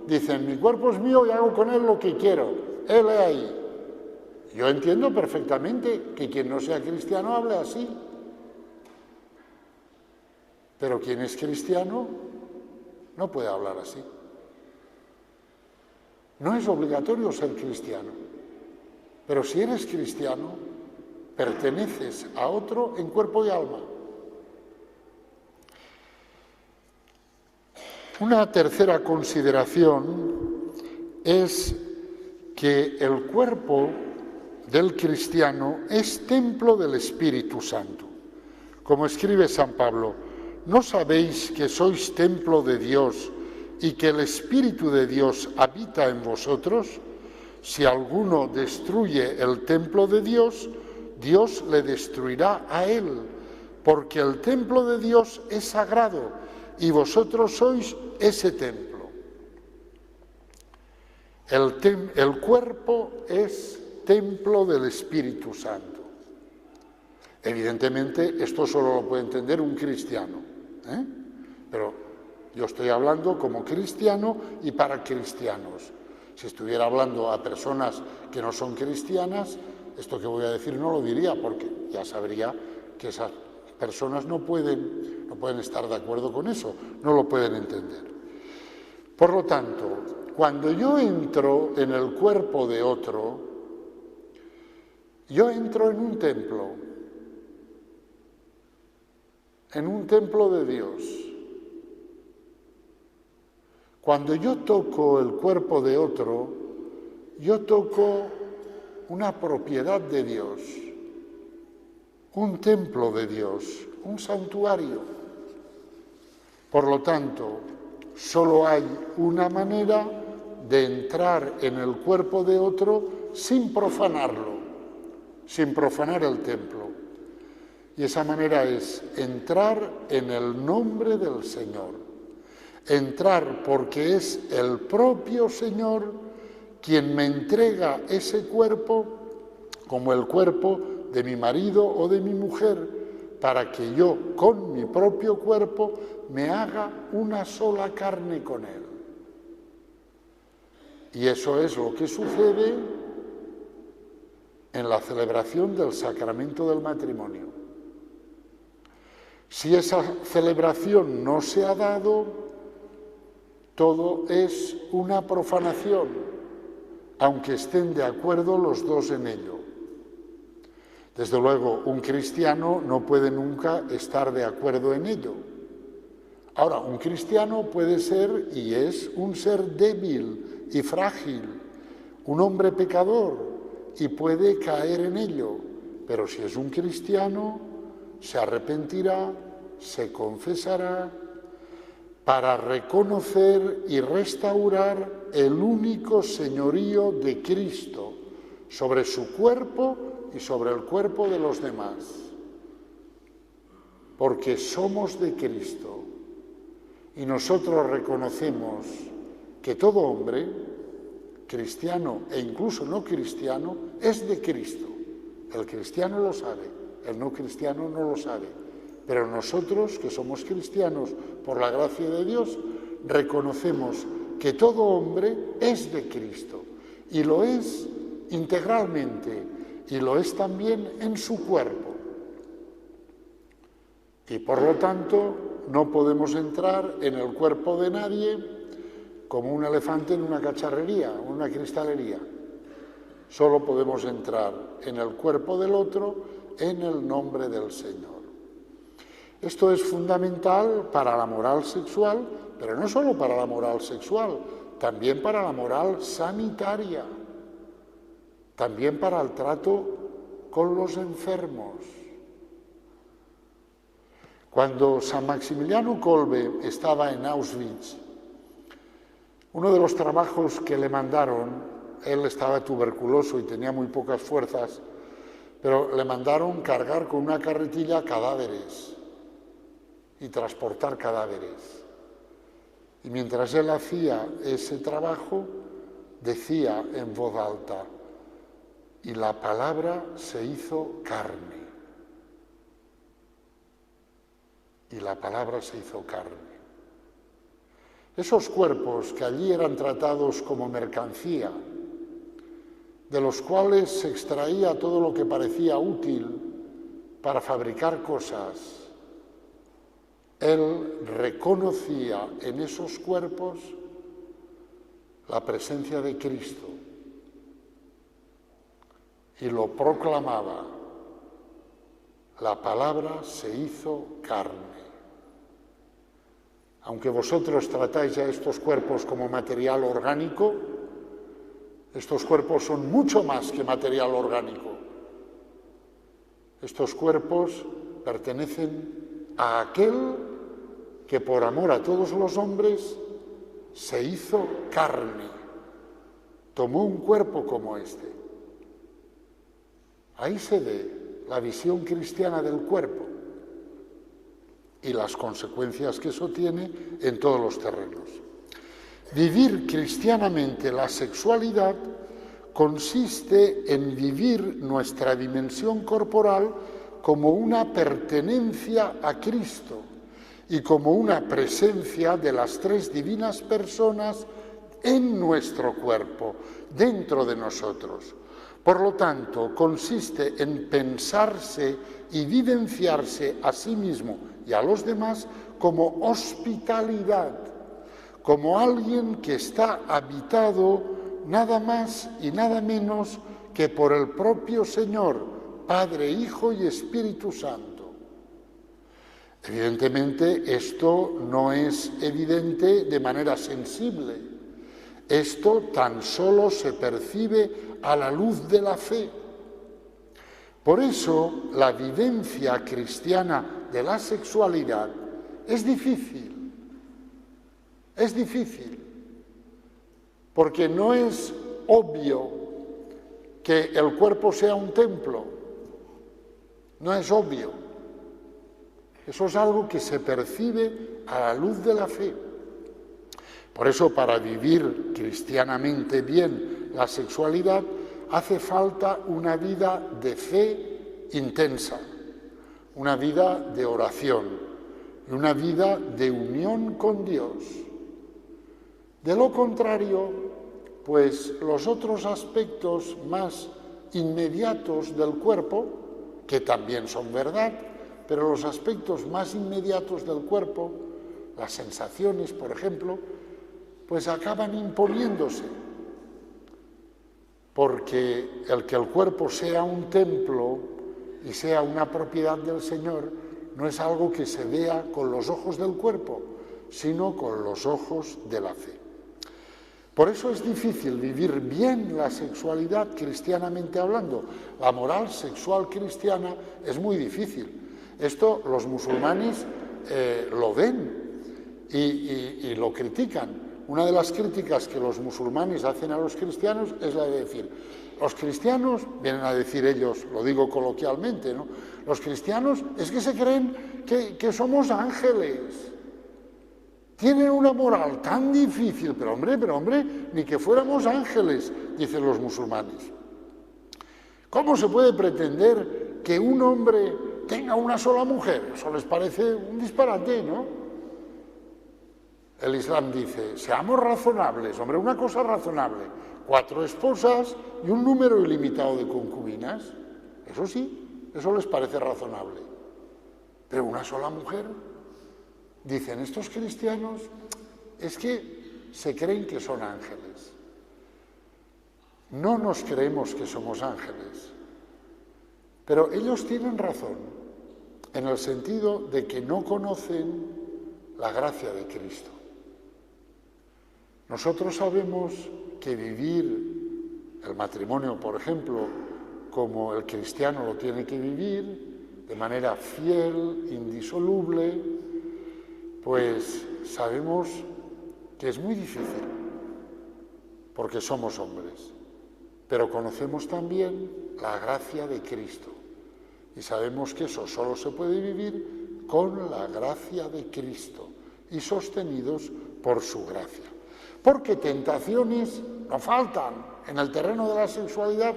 dicen, mi cuerpo es mío y hago con él lo que quiero, él es ahí. Yo entiendo perfectamente que quien no sea cristiano hable así. Pero quien es cristiano no puede hablar así. No es obligatorio ser cristiano, pero si eres cristiano, perteneces a otro en cuerpo y alma. Una tercera consideración es que el cuerpo del cristiano es templo del Espíritu Santo. Como escribe San Pablo, ¿no sabéis que sois templo de Dios y que el Espíritu de Dios habita en vosotros, si alguno destruye el templo de Dios, Dios le destruirá a él, porque el templo de Dios es sagrado y vosotros sois ese templo. El cuerpo es templo del Espíritu Santo. Evidentemente, esto solo lo puede entender un cristiano, pero yo estoy hablando como cristiano y para cristianos. Si estuviera hablando a personas que no son cristianas, esto que voy a decir no lo diría, porque ya sabría que esas personas no pueden estar de acuerdo con eso, no lo pueden entender. Por lo tanto, cuando yo entro en el cuerpo de otro, yo entro en un templo de Dios. Cuando yo toco el cuerpo de otro, yo toco una propiedad de Dios, un templo de Dios, un santuario. Por lo tanto, solo hay una manera de entrar en el cuerpo de otro sin profanarlo, sin profanar el templo. Y esa manera es entrar en el nombre del Señor. Entrar porque es el propio Señor quien me entrega ese cuerpo como el cuerpo de mi marido o de mi mujer, para que yo con mi propio cuerpo me haga una sola carne con él. Y eso es lo que sucede en la celebración del sacramento del matrimonio. Si esa celebración no se ha dado, todo es una profanación, aunque estén de acuerdo los dos en ello. Desde luego, un cristiano no puede nunca estar de acuerdo en ello. Ahora, un cristiano puede ser y es un ser débil y frágil, un hombre pecador, y puede caer en ello. Pero si es un cristiano, se arrepentirá, se confesará, para reconocer y restaurar el único señorío de Cristo sobre su cuerpo y sobre el cuerpo de los demás. Porque somos de Cristo y nosotros reconocemos que todo hombre, cristiano e incluso no cristiano, es de Cristo. El cristiano lo sabe, el no cristiano no lo sabe. Pero nosotros, que somos cristianos por la gracia de Dios, reconocemos que todo hombre es de Cristo y lo es integralmente y lo es también en su cuerpo. Y por lo tanto no podemos entrar en el cuerpo de nadie como un elefante en una cacharrería, en una cristalería. Solo podemos entrar en el cuerpo del otro en el nombre del Señor. Esto es fundamental para la moral sexual, pero no solo para la moral sexual, también para la moral sanitaria, también para el trato con los enfermos. Cuando San Maximiliano Kolbe estaba en Auschwitz, uno de los trabajos que le mandaron, él estaba tuberculoso y tenía muy pocas fuerzas, pero le mandaron cargar con una carretilla cadáveres y transportar cadáveres. Y mientras él hacía ese trabajo, decía en voz alta, y la palabra se hizo carne. Y la palabra se hizo carne. Esos cuerpos que allí eran tratados como mercancía, de los cuales se extraía todo lo que parecía útil para fabricar cosas, él reconocía en esos cuerpos la presencia de Cristo y lo proclamaba. La palabra se hizo carne. Aunque vosotros tratáis a estos cuerpos como material orgánico, estos cuerpos son mucho más que material orgánico. Estos cuerpos pertenecen a aquel que por amor a todos los hombres se hizo carne, tomó un cuerpo como este. Ahí se ve la visión cristiana del cuerpo y las consecuencias que eso tiene en todos los terrenos. Vivir cristianamente la sexualidad consiste en vivir nuestra dimensión corporal como una pertenencia a Cristo y como una presencia de las tres divinas personas en nuestro cuerpo, dentro de nosotros. Por lo tanto, consiste en pensarse y vivenciarse a sí mismo y a los demás como hospitalidad, como alguien que está habitado nada más y nada menos que por el propio Señor, Padre, Hijo y Espíritu Santo. Evidentemente, esto no es evidente de manera sensible. Esto tan solo se percibe a la luz de la fe. Por eso, la vivencia cristiana de la sexualidad es difícil. Es difícil, porque no es obvio que el cuerpo sea un templo. No es obvio. Eso es algo que se percibe a la luz de la fe. Por eso, para vivir cristianamente bien la sexualidad, hace falta una vida de fe intensa, una vida de oración y una vida de unión con Dios. De lo contrario, pues los otros aspectos más inmediatos del cuerpo, que también son verdad, pero los aspectos más inmediatos del cuerpo, las sensaciones, por ejemplo, pues acaban imponiéndose. Porque el que el cuerpo sea un templo y sea una propiedad del Señor no es algo que se vea con los ojos del cuerpo, sino con los ojos de la fe. Por eso es difícil vivir bien la sexualidad cristianamente hablando. La moral sexual cristiana es muy difícil. Esto los musulmanes lo ven y lo critican. Una de las críticas que los musulmanes hacen a los cristianos es la de decir, los cristianos, vienen a decir ellos, lo digo coloquialmente, ¿no? Los cristianos es que se creen que somos ángeles. Tienen una moral tan difícil, pero hombre, ni que fuéramos ángeles, dicen los musulmanes. ¿Cómo se puede pretender que un hombre tenga una sola mujer? Eso les parece un disparate, ¿no? El Islam dice, seamos razonables, hombre, una cosa razonable, 4 esposas y un número ilimitado de concubinas. Eso sí, eso les parece razonable. Pero una sola mujer, dicen estos cristianos, es que se creen que son ángeles. No nos creemos que somos ángeles, pero ellos tienen razón, en el sentido de que no conocen la gracia de Cristo. Nosotros sabemos que vivir el matrimonio, por ejemplo, como el cristiano lo tiene que vivir, de manera fiel, indisoluble, pues sabemos que es muy difícil, porque somos hombres, pero conocemos también la gracia de Cristo y sabemos que eso solo se puede vivir con la gracia de Cristo y sostenidos por su gracia. Porque tentaciones no faltan. En el terreno de la sexualidad,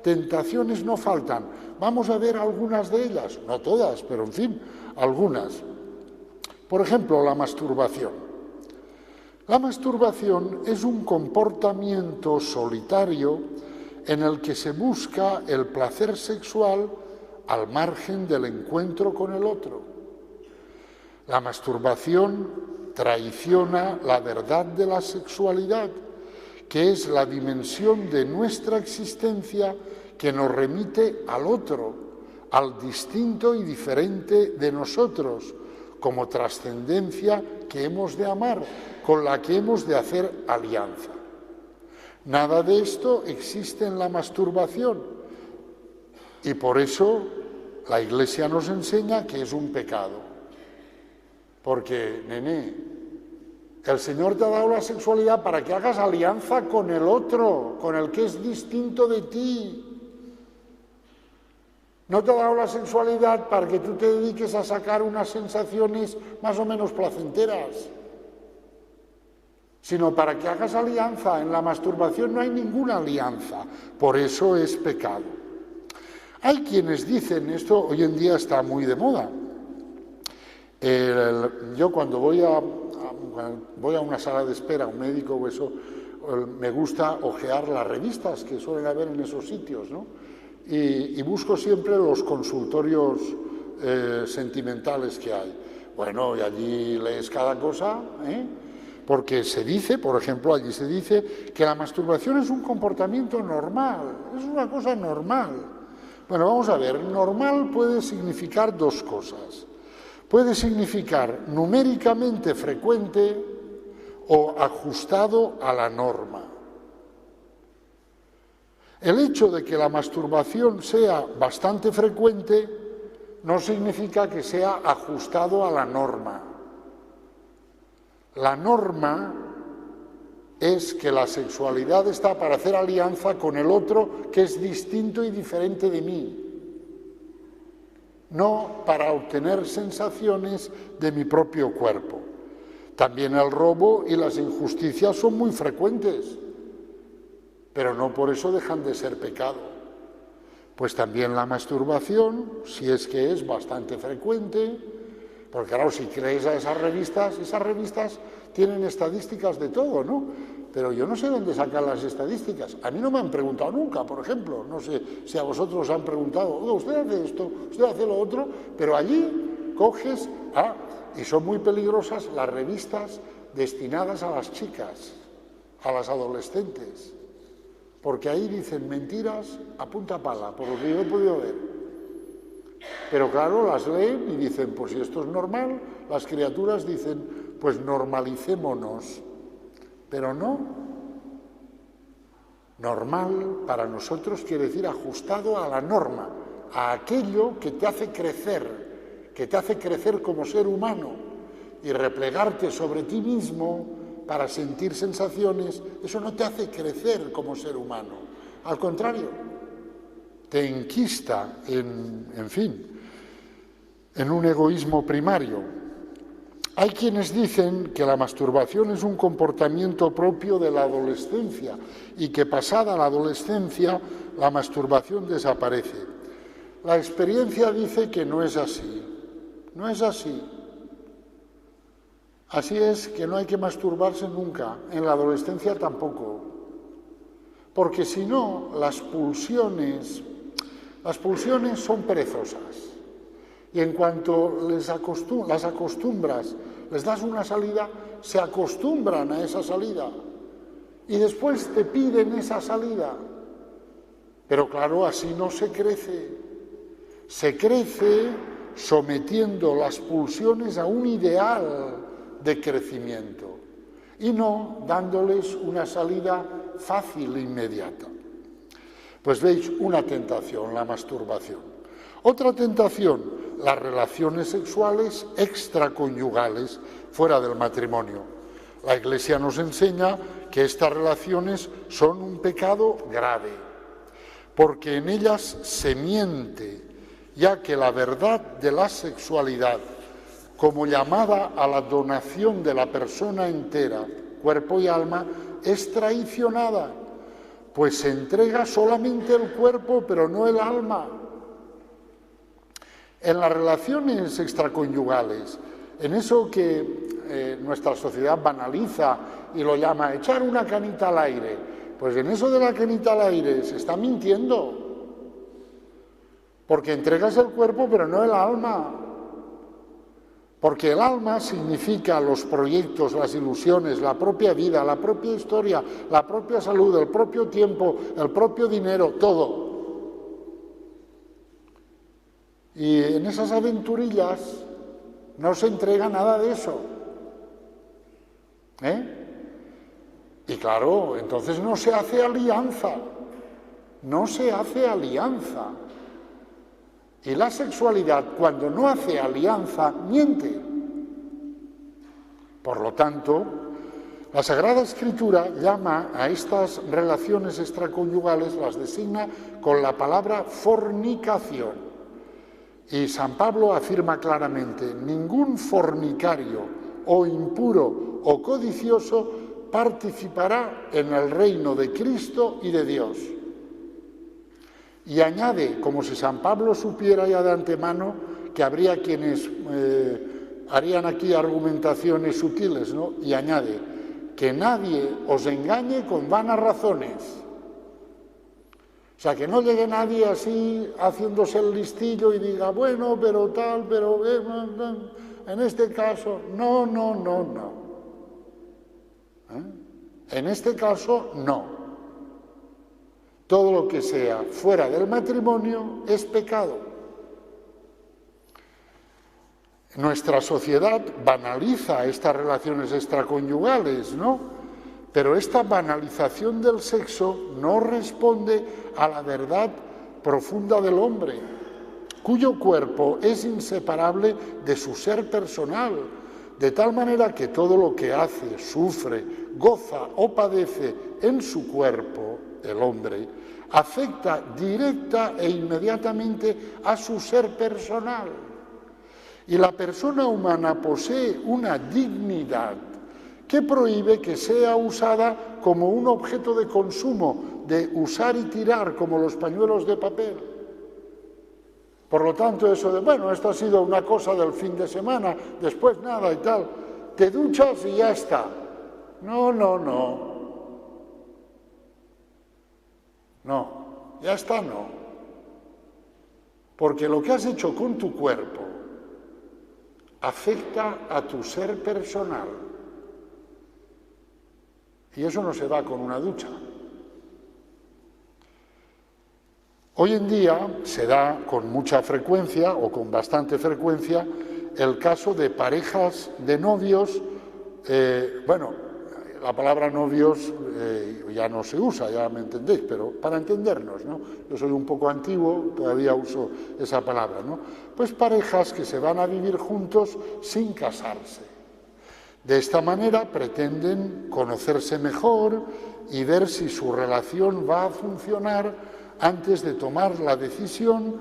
tentaciones no faltan. Vamos a ver algunas de ellas, no todas, pero en fin, algunas. Por ejemplo, la masturbación. La masturbación es un comportamiento solitario en el que se busca el placer sexual al margen del encuentro con el otro. La masturbación traiciona la verdad de la sexualidad, que es la dimensión de nuestra existencia que nos remite al otro, al distinto y diferente de nosotros, como trascendencia que hemos de amar, con la que hemos de hacer alianza. Nada de esto existe en la masturbación y por eso la Iglesia nos enseña que es un pecado. Porque, nené, El Señor te ha dado la sexualidad para que hagas alianza con el otro, con el que es distinto de ti. No te ha dado la sexualidad para que tú te dediques a sacar unas sensaciones más o menos placenteras, sino para que hagas alianza. En la masturbación no hay ninguna alianza, por eso es pecado. Hay quienes dicen, esto hoy en día está muy de moda, yo cuando voy a una sala de espera, un médico o eso, me gusta ojear las revistas que suelen haber en esos sitios, ¿no? Y busco siempre los consultorios sentimentales que hay. Bueno, y allí lees cada cosa, porque se dice, por ejemplo, allí se dice que la masturbación es un comportamiento normal, es una cosa normal. Bueno, vamos a ver, normal puede significar dos cosas. Puede significar numéricamente frecuente o ajustado a la norma. El hecho de que la masturbación sea bastante frecuente no significa que sea ajustado a la norma. La norma es que la sexualidad está para hacer alianza con el otro que es distinto y diferente de mí, no para obtener sensaciones de mi propio cuerpo. También el robo y las injusticias son muy frecuentes, pero no por eso dejan de ser pecado. Pues también la masturbación, si es que es bastante frecuente, porque claro, si crees a esas revistas tienen estadísticas de todo, ¿no? Pero yo no sé dónde sacan las estadísticas. A mí no me han preguntado nunca, por ejemplo. No sé si a vosotros os han preguntado, usted hace esto, usted hace lo otro, pero allí coges, y son muy peligrosas las revistas destinadas a las chicas, a las adolescentes, porque ahí dicen mentiras a punta pala, por lo que yo he podido ver. Pero claro, las leen y dicen, pues si esto es normal, las criaturas dicen, pues normalicémonos. Pero no. Normal para nosotros quiere decir ajustado a la norma, a aquello que te hace crecer como ser humano y replegarte sobre ti mismo para sentir sensaciones, eso no te hace crecer como ser humano. Al contrario, te enquista en un egoísmo primario. Hay quienes dicen que la masturbación es un comportamiento propio de la adolescencia y que pasada la adolescencia la masturbación desaparece. La experiencia dice que no es así, no es así. Así es que no hay que masturbarse nunca, en la adolescencia tampoco, porque si no, las pulsiones son perezosas. Y en cuanto las acostumbras, les das una salida, se acostumbran a esa salida y después te piden esa salida. Pero claro, así no se crece. Se crece sometiendo las pulsiones a un ideal de crecimiento y no dándoles una salida fácil e inmediata. Pues veis, una tentación, la masturbación. Otra tentación, las relaciones sexuales extraconyugales fuera del matrimonio. La Iglesia nos enseña que estas relaciones son un pecado grave, porque en ellas se miente, ya que la verdad de la sexualidad, como llamada a la donación de la persona entera, cuerpo y alma, es traicionada, pues se entrega solamente el cuerpo, pero no el alma. En las relaciones extraconyugales, en eso que nuestra sociedad banaliza y lo llama echar una canita al aire, pues en eso de la canita al aire se está mintiendo, porque entregas el cuerpo pero no el alma, porque el alma significa los proyectos, las ilusiones, la propia vida, la propia historia, la propia salud, el propio tiempo, el propio dinero, todo. Y en esas aventurillas no se entrega nada de eso. Y claro, entonces no se hace alianza. No se hace alianza. Y la sexualidad, cuando no hace alianza, miente. Por lo tanto, La Sagrada Escritura llama a estas relaciones extraconyugales, las designa con la palabra fornicación. Y San Pablo afirma claramente: ningún fornicario o impuro o codicioso participará en el reino de Cristo y de Dios. Y añade, como si San Pablo supiera ya de antemano que habría quienes harían aquí argumentaciones sutiles, ¿no? Y añade: que nadie os engañe con vanas razones. O sea, que no llegue nadie así haciéndose el listillo y diga, bueno, pero tal, pero en este caso, no. En este caso, no. Todo lo que sea fuera del matrimonio es pecado. Nuestra sociedad banaliza estas relaciones extraconyugales, ¿no? Pero esta banalización del sexo no responde a la verdad profunda del hombre, cuyo cuerpo es inseparable de su ser personal, de tal manera que todo lo que hace, sufre, goza o padece en su cuerpo, el hombre, afecta directa e inmediatamente a su ser personal. Y la persona humana posee una dignidad que prohíbe que sea usada como un objeto de consumo, de usar y tirar como los pañuelos de papel. Por lo tanto, eso de, bueno, esto ha sido una cosa del fin de semana, después nada y tal, te duchas y ya está. No, ya está, no. Porque lo que has hecho con tu cuerpo afecta a tu ser personal. Y eso no se va con una ducha. Hoy en día se da con mucha frecuencia, o con bastante frecuencia, el caso de parejas de novios. La palabra novios ya no se usa, ya me entendéis, pero para entendernos, ¿no? Yo soy un poco antiguo, todavía uso esa palabra, ¿no? Pues parejas que se van a vivir juntos sin casarse. De esta manera pretenden conocerse mejor y ver si su relación va a funcionar antes de tomar la decisión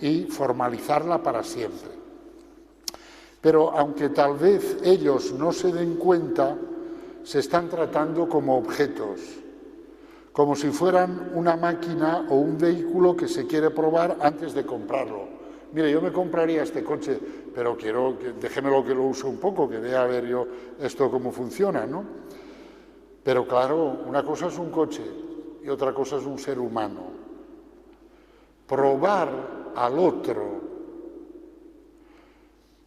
y formalizarla para siempre. Pero aunque tal vez ellos no se den cuenta, se están tratando como objetos, como si fueran una máquina o un vehículo que se quiere probar antes de comprarlo. Mire, yo me compraría este coche, pero déjemelo que lo use un poco, que vea a ver yo esto cómo funciona, ¿no? Pero claro, una cosa es un coche y otra cosa es un ser humano. Probar al otro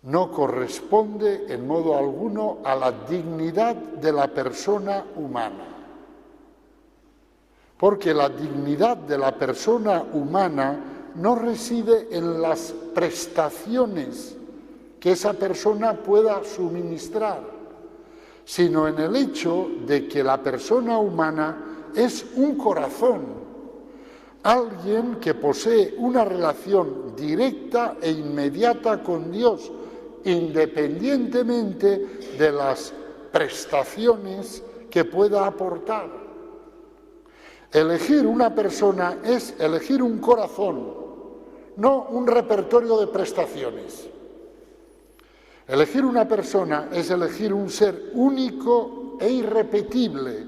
no corresponde en modo alguno a la dignidad de la persona humana. Porque la dignidad de la persona humana no reside en las prestaciones que esa persona pueda suministrar, sino en el hecho de que la persona humana es un corazón, alguien que posee una relación directa e inmediata con Dios, independientemente de las prestaciones que pueda aportar. Elegir una persona es elegir un corazón, no un repertorio de prestaciones. Elegir una persona es elegir un ser único e irrepetible,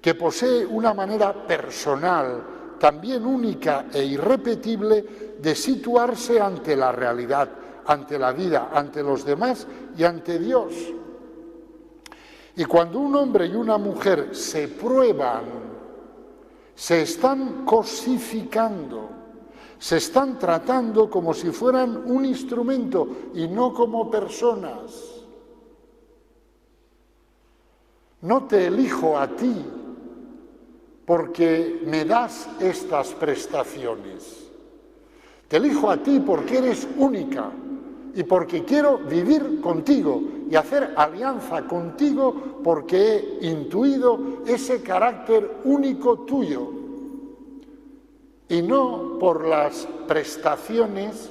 que posee una manera personal, también única e irrepetible, de situarse ante la realidad, ante la vida, ante los demás y ante Dios. Y cuando un hombre y una mujer se prueban, se están cosificando, se están tratando como si fueran un instrumento y no como personas. No te elijo a ti porque me das estas prestaciones. Te elijo a ti porque eres única y porque quiero vivir contigo y hacer alianza contigo porque he intuido ese carácter único tuyo y no por las prestaciones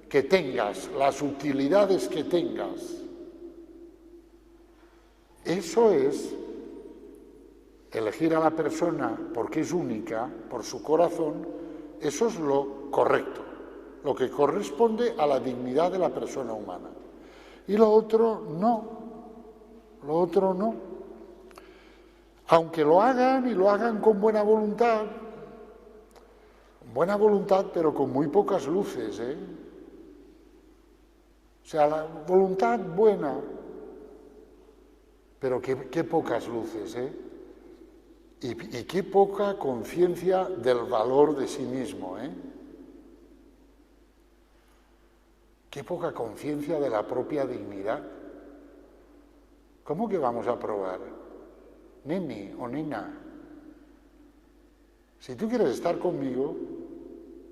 que tengas, las utilidades que tengas. Eso es elegir a la persona porque es única, por su corazón, eso es lo correcto, lo que corresponde a la dignidad de la persona humana. Y lo otro no, lo otro no. Aunque lo hagan y lo hagan con buena voluntad, pero con muy pocas luces, ¿eh? O sea, la voluntad buena, pero qué pocas luces, ¿eh? Y qué poca conciencia del valor de sí mismo, ¿eh? Qué poca conciencia de la propia dignidad. ¿Cómo que vamos a probar? Nene o nena, si tú quieres estar conmigo,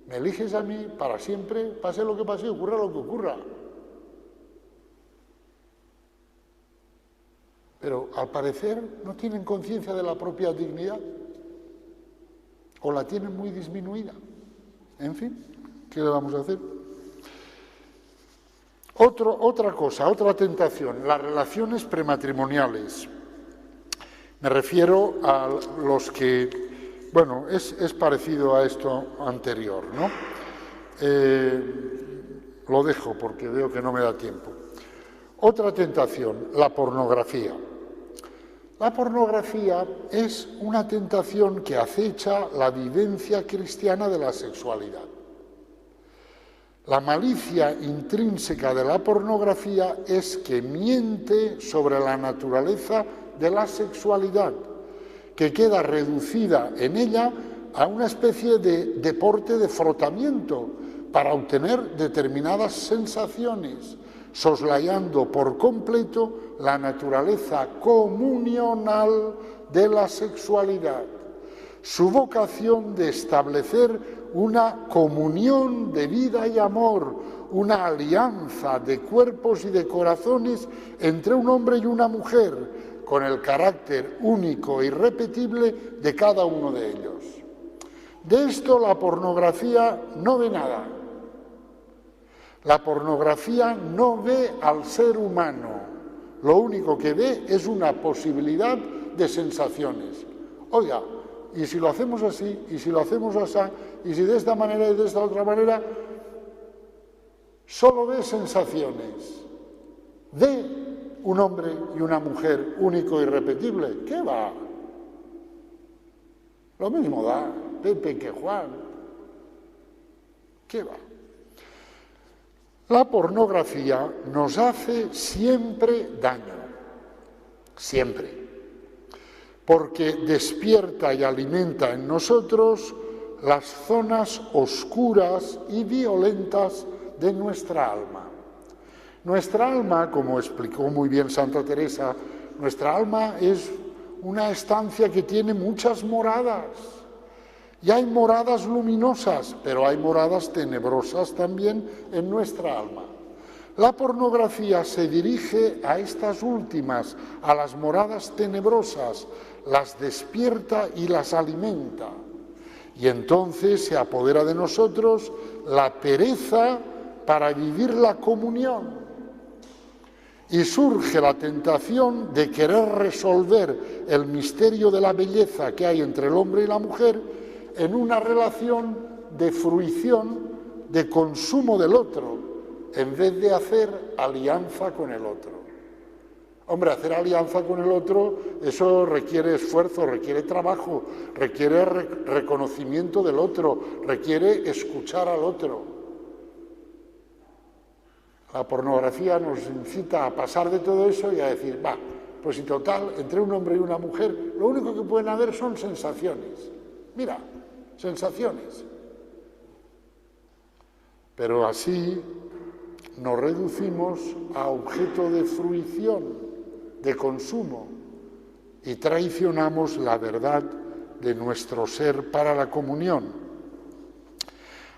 me eliges a mí para siempre, pase lo que pase, ocurra lo que ocurra. Pero al parecer no tienen conciencia de la propia dignidad o la tienen muy disminuida. En fin, ¿qué le vamos a hacer? Otra cosa, otra tentación, las relaciones prematrimoniales. Me refiero a los que, bueno, es parecido a esto anterior, ¿no? Lo dejo porque veo que no me da tiempo. Otra tentación, la pornografía. La pornografía es una tentación que acecha la vivencia cristiana de la sexualidad. La malicia intrínseca de la pornografía es que miente sobre la naturaleza de la sexualidad, que queda reducida en ella a una especie de deporte de frotamiento para obtener determinadas sensaciones, soslayando por completo la naturaleza comunional de la sexualidad. Su vocación de establecer una comunión de vida y amor, una alianza de cuerpos y de corazones entre un hombre y una mujer, con el carácter único e irrepetible de cada uno de ellos. De esto la pornografía no ve nada. La pornografía no ve al ser humano. Lo único que ve es una posibilidad de sensaciones. Oiga, y si lo hacemos así, y si lo hacemos así, y si de esta manera y de esta otra manera, solo ve sensaciones. Ve un hombre y una mujer único e irrepetible. ¿Qué va? Lo mismo da Pepe que Juan. ¿Qué va? La pornografía nos hace siempre daño, siempre, porque despierta y alimenta en nosotros las zonas oscuras y violentas de nuestra alma. Nuestra alma, como explicó muy bien Santa Teresa, nuestra alma es una estancia que tiene muchas moradas. Y hay moradas luminosas, pero hay moradas tenebrosas también en nuestra alma. La pornografía se dirige a estas últimas, a las moradas tenebrosas, las despierta y las alimenta. Y entonces se apodera de nosotros la pereza para vivir la comunión. Y surge la tentación de querer resolver el misterio de la belleza que hay entre el hombre y la mujer en una relación de fruición, de consumo del otro, en vez de hacer alianza con el otro. Hombre, hacer alianza con el otro, eso requiere esfuerzo, requiere trabajo, requiere reconocimiento del otro, requiere escuchar al otro. La pornografía nos incita a pasar de todo eso y a decir, va, pues en total, entre un hombre y una mujer, lo único que pueden haber son sensaciones. Mira, sensaciones. Pero así nos reducimos a objeto de fruición, de consumo, y traicionamos la verdad de nuestro ser para la comunión.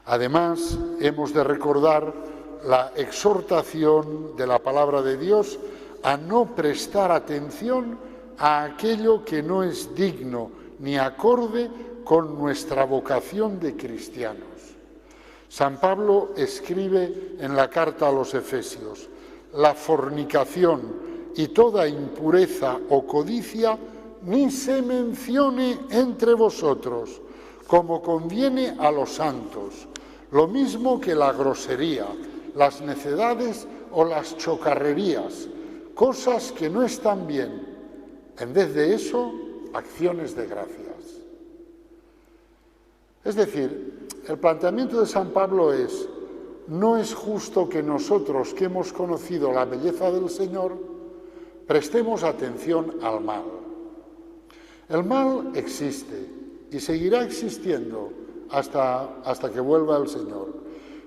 Además, hemos de recordar la exhortación de la palabra de Dios a no prestar atención a aquello que no es digno ni acorde con nuestra vocación de cristianos. San Pablo escribe en la carta a los Efesios: la fornicación y toda impureza o codicia ni se mencione entre vosotros, como conviene a los santos, lo mismo que la grosería, las necedades o las chocarrerías, cosas que no están bien. En vez de eso, acciones de gracias. Es decir, el planteamiento de San Pablo es: no es justo que nosotros, que hemos conocido la belleza del Señor, prestemos atención al mal. El mal existe y seguirá existiendo hasta que vuelva el Señor.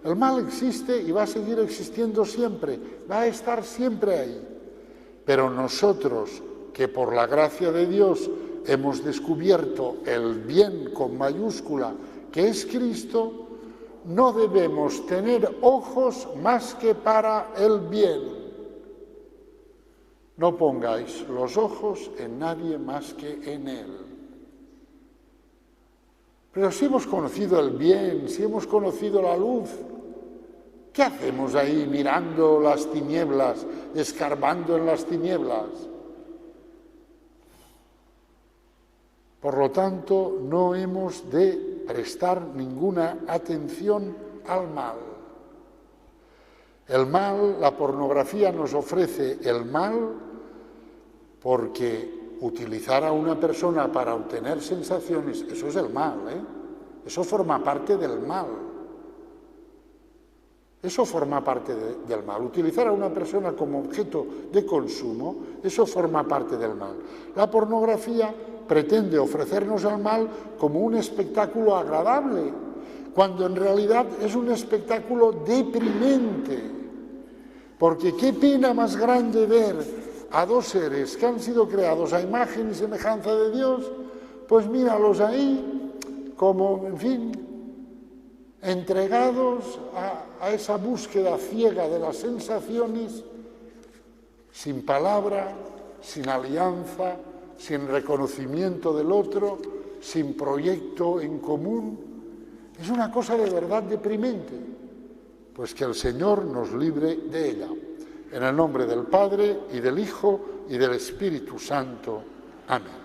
El mal existe y va a seguir existiendo siempre, va a estar siempre ahí. Pero nosotros, que por la gracia de Dios hemos descubierto el bien con mayúscula, que es Cristo, no debemos tener ojos más que para el bien. No pongáis los ojos en nadie más que en Él. Pero si hemos conocido el bien, si hemos conocido la luz, ¿qué hacemos ahí mirando las tinieblas, escarbando en las tinieblas? Por lo tanto, no hemos de prestar ninguna atención al mal. El mal, la pornografía nos ofrece el mal porque utilizar a una persona para obtener sensaciones, eso es el mal, Eso forma parte del mal. Eso forma parte del mal. Utilizar a una persona como objeto de consumo, eso forma parte del mal. La pornografía pretende ofrecernos al mal como un espectáculo agradable, cuando en realidad es un espectáculo deprimente. Porque qué pena más grande ver a dos seres que han sido creados a imagen y semejanza de Dios, pues míralos ahí como, en fin, entregados a esa búsqueda ciega de las sensaciones, sin palabra, sin alianza, sin reconocimiento del otro, sin proyecto en común. Es una cosa de verdad deprimente. Pues que el Señor nos libre de ella. En el nombre del Padre, y del Hijo, y del Espíritu Santo. Amén.